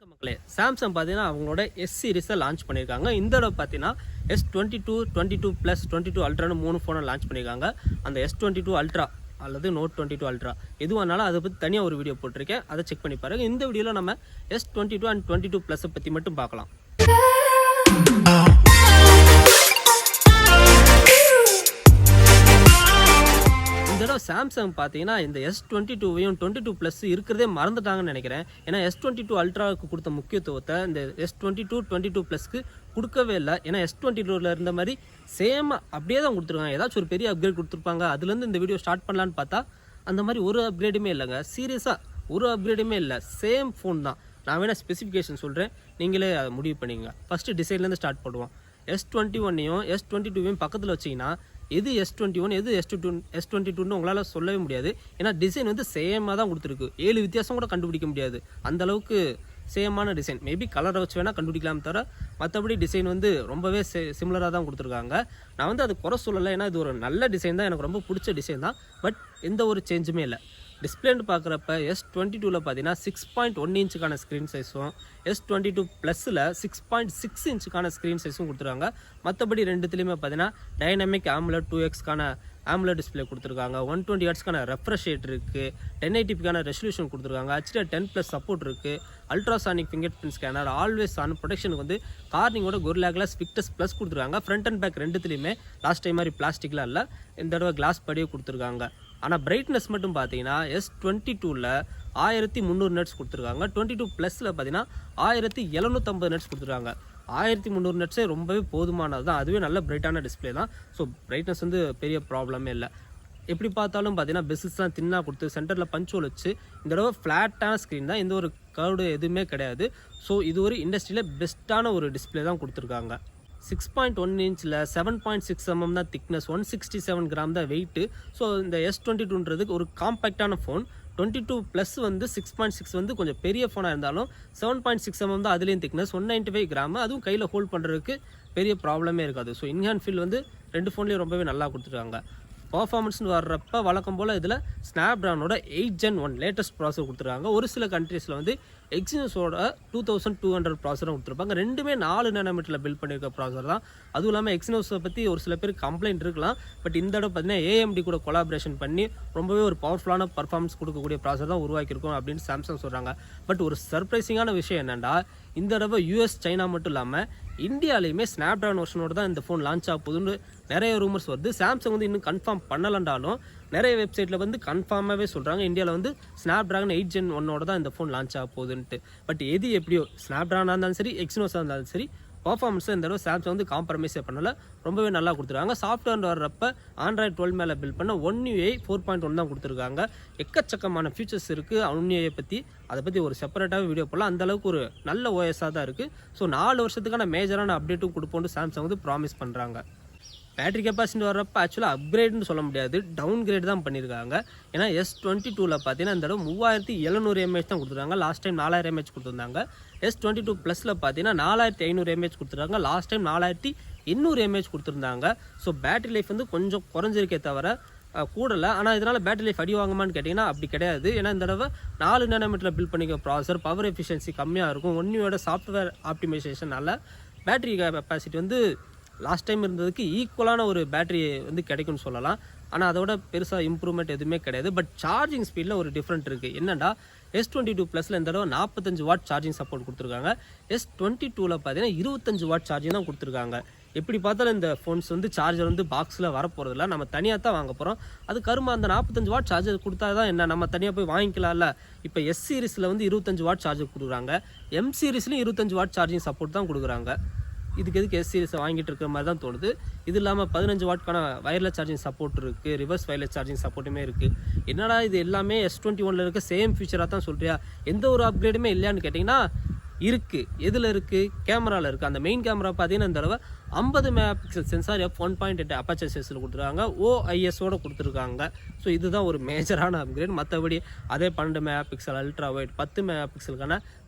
வணக்கம் மக்களே, சாம்சங் பார்த்தீங்கன்னா அவங்களோட எஸ் சீரிஸை லான்ச் பண்ணியிருக்காங்க. இந்த தடவை பார்த்தீங்கன்னா S22, 22 ப்ளஸ் 22 அல்ட்ரான்னு 3 ஃபோனை லான்ச் பண்ணியிருக்காங்க. அந்த S22 அல்ட்ரா அல்லது நோட் 22 அல்ட்ரா எதுவானாலும் அதை பற்றி தனியாக ஒரு வீடியோ போட்டிருக்கேன், அதை செக் பண்ணி பாருங்கள். இந்த வீடியோவில் நம்ம S22 அண்ட் 22 ப்ளஸை பற்றி மட்டும் பார்க்கலாம். சாம்சங் பார்த்தீங்கன்னா இந்த S22வையும் 22 ப்ளஸ் இருக்கிறதே மறந்துட்டாங்கன்னு நினைக்கிறேன். ஏன்னா S22 அல்ட்ராவுக்கு கொடுத்த முக்கியத்துவத்தை இந்த S22, 22 ப்ளஸ்க்கு கொடுக்கவே இல்லை. ஏன்னா S22ல இருந்த மாதிரி சேம் அப்படியே தான் கொடுத்துருக்காங்க. ஏதாச்சும் ஒரு பெரிய அப்கிரேட் கொடுத்துருப்பாங்க, அதுலேருந்து இந்த வீடியோ ஸ்டார்ட் பண்ணலான்னு பார்த்தா அந்த மாதிரி ஒரு அப்கிரேடுமே இல்லைங்க. சீரியஸாக ஒரு அப்கிரேடுமே இல்லை, சேம் ஃபோன் தான். நான் வேணால் ஸ்பெசிஃபிகேஷன் சொல்கிறேன், நீங்களே அதை முடிவு பண்ணிங்க. ஃபஸ்ட்டு டிசைன்லேருந்து ஸ்டார்ட் பண்ணுவோம். S21ஐயும் S22வையும் பக்கத்தில் வச்சிங்கன்னா எது S21 எது S22ன்னு உங்களால் சொல்லவே முடியாது. ஏன்னா டிசைன் வந்து சேமாக தான் கொடுத்துருக்கு. 7 வித்தியாசம் கூட கண்டுபிடிக்க முடியாது, அந்தளவுக்கு சேமான டிசைன். மேபி கலரை வச்சு வேணால் கண்டுபிடிக்கலாம் தவிர மற்றபடி டிசைன் வந்து ரொம்பவே சிமிலராக தான் கொடுத்துருக்காங்க. நான் வந்து அது குறை சொல்லலை, ஏன்னா இது ஒரு நல்ல டிசைன் தான், எனக்கு ரொம்ப பிடிச்ச டிசைன் தான். பட் எந்த ஒரு சேஞ்சுமே இல்லை. டிஸ்பிளேன்னு பார்க்குறப்ப S22ல் பார்த்தீங்கன்னா 6.1 இன்ச்சுக்கான ஸ்க்ரீன் சைஸும் S22 ப்ளஸில் 6.6 இன்ச்சுக்கான ஸ்க்ரீன் சைஸும் கொடுத்துருக்காங்க. மற்றபடி ரெண்டுத்துலேயுமே பார்த்தீங்கன்னா டைனமிக் AMOLED 2Xக்கான AMOLED டிஸ்பிளே கொடுத்துருக்காங்க. 120 ஹெர்ட்ஸ்க்கான ரெஃப்ரெஷ் ரேட் இருக்குது. 1080pக்கான ரெசல்யூஷன் கொடுத்துருக்காங்க. HDR10+ சப்போர்ட் இருக்குது. Ultrasonic fingerprint scanner, always on ப்ரொடெக்ஷனுக்கு வந்து கார்னிங்கோட Gorilla Glass Victus ப்ளஸ் கொடுத்துருக்காங்க. ஃப்ரண்ட் அண்ட் பேக் ரெண்டுத்துலேயுமே லாஸ்ட் டைம் மாதிரி பிளாஸ்டிக்லாம் இல்லை, இந்த தடவை கிளாஸ் படியே கொடுத்துருக்காங்க. ஆனால் பிரைட்னஸ் மட்டும் பார்த்தீங்கன்னா S22ல் 1300 நெட்ஸ் கொடுத்துருக்காங்க. 22 ப்ளஸில் பார்த்தீங்கன்னா 1750 நெட்ஸ் கொடுத்துருக்காங்க. 1300 நெட்ஸே ரொம்பவே போதுமானது தான், அதுவே நல்ல பிரைட்டான டிஸ்பிளே தான். ஸோ பிரைட்னஸ் வந்து பெரிய ப்ராப்ளமே இல்லை. எப்படி பார்த்தாலும் பார்த்தீங்கன்னா பெசில்ஸ்லாம் தின்னாக கொடுத்து சென்டரில் பஞ்ச் வச்சு இந்த தடவை ஃப்ளாட்டான ஸ்க்ரீன் தான், எந்த ஒரு கர்டு எதுவுமே கிடையாது. ஸோ இது ஒரு இண்டஸ்ட்ரியில் பெஸ்ட்டான ஒரு டிஸ்பிளே தான் கொடுத்துருக்காங்க. 6.1 இன்ச்சில் 7.6 mm தான் திக்னஸ், 167 கிராம் தான் வெயிட்டு. ஸோ இந்த S22ன்றதுக்கு ஒரு காம்பேக்டான ஃபோன். 22 ப்ளஸ் வந்து 6.6 வந்து கொஞ்சம் பெரிய ஃபோனாக இருந்தாலும் 7.6 mm தான் அதுலேயும் திக்னஸ், 195 கிராம். அதுவும் கையில் ஹோல்ட் பண்ணுறதுக்கு பெரிய ப்ராப்ளமே இருக்காது. ஸோ இன்ஹேண்ட் ஃபீல் வந்து ரெண்டு ஃபோன்லேயும் ரொம்பவே நல்லா கொடுத்துருக்காங்க. பர்ஃபார்மன்ஸ்னு வர்றப்ப வழக்கம் போல் இதில் ஸ்னாப்ட்ராகனோட 8 Gen 1 லேட்டஸ்ட் ப்ராசஸர் கொடுத்துருக்காங்க. ஒரு சில கண்ட்ரீஸில் வந்து எக்ஸினோஸோட 2200 ப்ராசஸரும் கொடுத்துருப்பாங்க. ரெண்டுமே 4 nm பில்ட் பண்ணியிருக்க ப்ராசஸர் தான். அதுவும் இல்லாமல் எக்ஸினோஸை பற்றி ஒரு சில பேர் கம்ப்ளைண்ட் இருக்கலாம். பட் இந்த தடவை பார்த்தீங்கன்னா AMD கூட கொலாபரேஷன் பண்ணி ரொம்பவே ஒரு பவர்ஃபுல்லான பர்ஃபார்மன்ஸ் கொடுக்கக்கூடிய ப்ராசஸர் தான் உருவாக்கியிருக்கோம் அப்படின்னு சாம்சங் சொல்கிறாங்க. பட் ஒரு சர்ப்ரைசிங்கான விஷயம் என்னென்னா, இந்த தடவை US, சைனா மட்டும் இல்லாமல் இந்தியாவிலையுமே ஸ்னாப்ட்ராகன் வெர்ஷனோட தான் இந்த ஃபோன் லான்ச் ஆக போகுதுன்னு நிறைய ரூமர்ஸ் வருது. சாம்சங் வந்து இன்னும் கன்ஃபார்ம் பண்ணலண்டாலும் நிறைய வெப்சைட்டில் வந்து கன்ஃபார்மாகவே சொல்கிறாங்க இந்தியாவில் வந்து ஸ்னாப்ட்ராகன் 8 Gen 1 தான் இந்த ஃபோன் லான்ச் ஆக போகுதுன்ட்டு. பட் எது எப்படியோ ஸ்னாப்ட்ராகனாக இருந்தாலும் சரி, எக்ஸினோஸாக இருந்தாலும் சரி, பர்ஃபார்மன்ஸை இந்த தடவை சாம்சங் வந்து காம்ப்ரமைஸே பண்ணலை, ரொம்பவே நல்லா கொடுத்துருக்காங்க. சாஃப்ட்வேர் வர்றப்ப Android 12 மேலே பில்ட் பண்ண One UI 4.1 தான் கொடுத்துருக்காங்க. எக்கச்சக்கமான ஃபியூச்சர்ஸ் இருக்குது One UI பற்றி, அதை பற்றி ஒரு செப்பரேட்டாக வீடியோ போடலாம். அந்தளவுக்கு ஒரு நல்ல OS-ஆக தான் இருக்குது. ஸோ 4 வருஷத்துக்கான மேஜரான அப்டேட்டும் கொடுப்போம்னு சாம்சங் வந்து ப்ராமிஸ் பண்ணுறாங்க. பேட்டரி கெப்பாசிட்டி வர்றப்ப ஆக்சுவலாக அப்கிரேட்னு சொல்ல முடியாது, டவுன் கிரேட் தான் பண்ணியிருக்காங்க. ஏன்னா S22ல் பார்த்தீங்கன்னா இந்த தடவை 3700 mAh தான் கொடுத்துருக்காங்க. லாஸ்ட் டைம் 4000 mAh கொடுத்துருந்தாங்க. S22 ப்ளஸில் பார்த்தீங்கன்னா 4500 mAh கொடுத்துருக்காங்க. லாஸ்ட் டைம் 4800 mAh கொடுத்துருந்தாங்க. ஸோ பேட்டரி லைஃப் வந்து கொஞ்சம் குறைஞ்சிருக்கே தவிர கூடலை. ஆனால் இதனால் பேட்டரி லைஃப் அடி வாங்குமான்னு கேட்டிங்கன்னா அப்படி கிடையாது. ஏன்னா இந்த தடவை 4 nm பில்ட் பண்ணிக்க ப்ராசஸர், பவர் எஃபிஷியன்சி கம்மியாக இருக்கும். One UI சாஃப்ட்வேர் ஆப்டிமைசேஷனால் பேட்டரி கெப்பாசிட்டி வந்து லாஸ்ட் டைம் இருந்ததுக்கு ஈக்குவலான ஒரு பேட்டரி வந்து கிடைக்கும்னு சொல்லலாம். ஆனால் அதோட பெருசாக இம்ப்ரூவ்மெண்ட் எதுவுமே கிடையாது. பட் சார்ஜிங் ஸ்பீடில் ஒரு டிஃப்ரெண்ட் இருக்குது. என்னென்னா S22 ப்ளஸில் இந்த தடவை 45 வாட் சார்ஜிங் சப்போர்ட் கொடுத்துருக்காங்க. S22ல் பார்த்தீங்கன்னா 25 வாட் சார்ஜிங் தான் கொடுத்துருக்காங்க. எப்படி பார்த்தாலும் இந்த ஃபோன்ஸ் வந்து சார்ஜர் வந்து பாக்ஸில் வரப்போகிறதில்ல, நம்ம தனியாக தான் வாங்க போகிறோம். அது கருமா அந்த 45 வாட் சார்ஜர் கொடுத்தா தான் என்ன, நம்ம தனியாக போய் வாங்கிக்கலாம்ல. இப்போ S சீரிஸில் வந்து 25 வாட் சார்ஜர் கொடுக்குறாங்க, M சீரிஸ்லையும் 25 வாட் சார்ஜிங் சப்போர்ட் தான் கொடுக்குறாங்க. இதுக்கு எதுக்கு S சீரிஸை வாங்கிட்டு இருக்கிற மாதிரி தான் தோணுது. இது இல்லாமல் 15 வாட்க்கான வயர்லெஸ் சார்ஜிங் சப்போர்ட் இருக்குது, ரிவர்ஸ் வயர்லெஸ் சார்ஜிங் சப்போர்ட்டுமே இருக்குது. என்னடா இது எல்லாமே S21ல் இருக்க சேம் ஃபீச்சராக தான் சொல்கிறியா, எந்த ஒரு அப்கிரேடுமே இல்லையான்னு கேட்டிங்கன்னா இருக்குது. எதில் இருக்குது? கேமராவில் இருக்குது. அந்த மெயின் கேமரா பார்த்தீங்கன்னா இந்த தடவை 50 MP சென்சார் f1.8 அப்பச்சர் சைஸில் கொடுத்துருக்காங்க, OIS-ஓட கொடுத்துருக்காங்க. ஸோ இதுதான் ஒரு மேஜரான அப்கிரேட். மற்றபடி அதே 12 MP ultra wide, 10 MP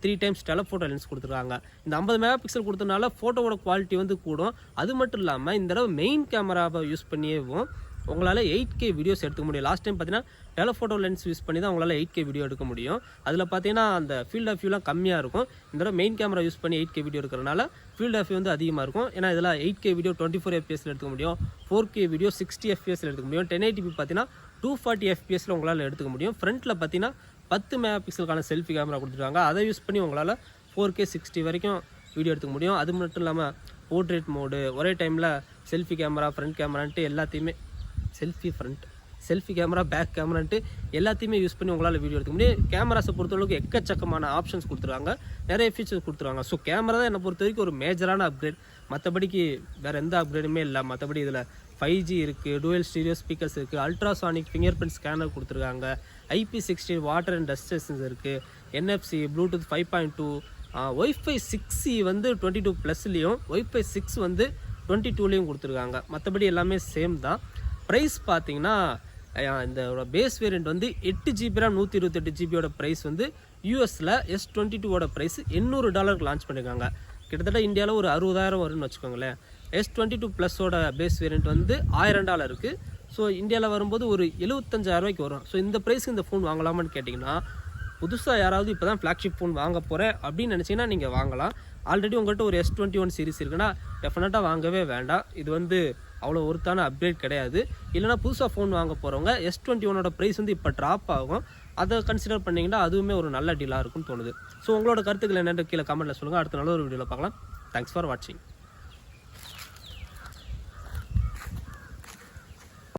3x telephoto lens கொடுத்துருக்காங்க. இந்த 50 MP கொடுத்தனால ஃபோட்டோவோட குவாலிட்டி வந்து கூடும். அது மட்டும் இல்லாமல் இந்த தடவை மெயின் கேமராவை யூஸ் பண்ணியேவும் உங்களால் 8K வீடியோஸ் எடுத்துக்க முடியும். லாஸ்ட் டைம் பார்த்தீங்கன்னா டெலஃபோட்டோ லென்ஸ் யூஸ் பண்ணி தான் உங்களால் 8K வீடியோ எடுக்க முடியும். அதில் பார்த்தீங்கன்னா அந்த ஃபீல்ட் ஆஃப் வியூலாம் கம்மியாக இருக்கும். இந்த தடவை மெயின் கேமரா யூஸ் பண்ணி 8K வீடியோ எடுக்கிறனால ஃபீல்ட் ஆஃப் வியூ வந்து அதிகமாக இருக்கும். ஏன்னா இதில் 8K வீடியோ 24 FPS எடுத்துக்க முடியும், 4K வீடியோ 60 FPS எடுத்துக்க முடியும், 1080p பார்த்தீங்கன்னா 240 FPS உங்களால் எடுத்துக்க முடியும். ஃப்ரண்ட்டில் பார்த்தீங்கன்னா 10 மெகா பிக்சலுக்கான செல்ஃபி கேமரா கொடுத்துருக்காங்க. அதை யூஸ் பண்ணி உங்களால் 4K 60 வரைக்கும் வீடியோ எடுத்துக்க முடியும். அது மட்டும் இல்லாமல் போர்ட்ரேட் மோடு, ஒரே டைமில் செல்ஃபி கேமரா, ஃப்ரண்ட் கேமரான்ட்டு எல்லாத்தையுமே செல்ஃபி கேமரா, பேக் கேமரான்ட்டு எல்லாத்தையுமே யூஸ் பண்ணி உங்களால் வீடியோ எடுக்க முடியும். கேமராஸை பொறுத்தளவுக்கு எக்கச்சக்கமான ஆப்ஷன்ஸ் கொடுத்துருவாங்க, நிறைய ஃபீச்சர்ஸ் கொடுத்துருவாங்க. ஸோ கேமரா தான் என்னை பொறுத்த வரைக்கும் ஒரு மேஜரான அப்கிரேட். மற்றபடிக்கு வேறு எந்த அப்கிரேடுமே இல்லை. மற்றபடி இதில் 5G இருக்குது, டூயல் ஸ்டீரியோ ஸ்பீக்கர்ஸ் இருக்குது, அல்ட்ராசானிக் ஃபிங்கர் பிரிண்ட் ஸ்கேனர் கொடுத்துருக்காங்க, IP16 water and dust resistance இருக்குது, NFC, ப்ளூடூத் 5.2, Wi-Fi 6E வந்து 22+லேயும் Wi-Fi 6 வந்து 22லேயும் கொடுத்துருக்காங்க. மற்றபடி எல்லாமே சேம் தான். ப்ரைஸ் பார்த்தீங்கன்னா இந்த பேஸ் வேரியண்ட் வந்து 8GB RAM 128GB ப்ரைஸ் வந்து யூஎஸில் S22 ப்ரைஸ் $800 லான்ச் பண்ணியிருக்காங்க. கிட்டத்தட்ட இந்தியாவில் ஒரு 60,000 வரும்னு வச்சுக்கோங்களேன். S22+ பேஸ் வேரியண்ட் வந்து $1000 இருக்குது. ஸோ இந்தியாவில் வரும்போது ஒரு 75,000 வரும். ஸோ இந்த ப்ரைஸுக்கு இந்த ஃபோன் வாங்கலாமான்னு கேட்டிங்கன்னா, புதுசாக யாராவது இப்போ தான் ஃப்ளாக்ஷிப் ஃபோன் வாங்க போகிறேன் அப்படின்னு நினச்சிங்கன்னா நீங்கள் வாங்கலாம். ஆல்ரெடி உங்கள்கிட்ட ஒரு S21 சீரிஸ் இருக்குன்னா டெஃபினட்டாக வாங்கவே வேண்டாம். இது வந்து அவ்வளோ ஒருத்தான அப்கிரேட் கிடையாது. இல்லைனா புதுசாக ஃபோன் வாங்க போகிறவங்க S21 ப்ரைஸ் வந்து இப்போ ட்ராப் ஆகும், அதை கன்சிடர் பண்ணிங்கன்னா அதுவுமே ஒரு நல்ல டீலாக இருக்கும்னு தோணுது. ஸோ உங்களோட கருத்துக்கள் என்னென்று கீழே கமெண்ட்டில் சொல்லுங்கள். அடுத்த நல்ல ஒரு வீடியோவில் பார்க்கலாம். தேங்க்ஸ் ஃபார் வாட்சிங்.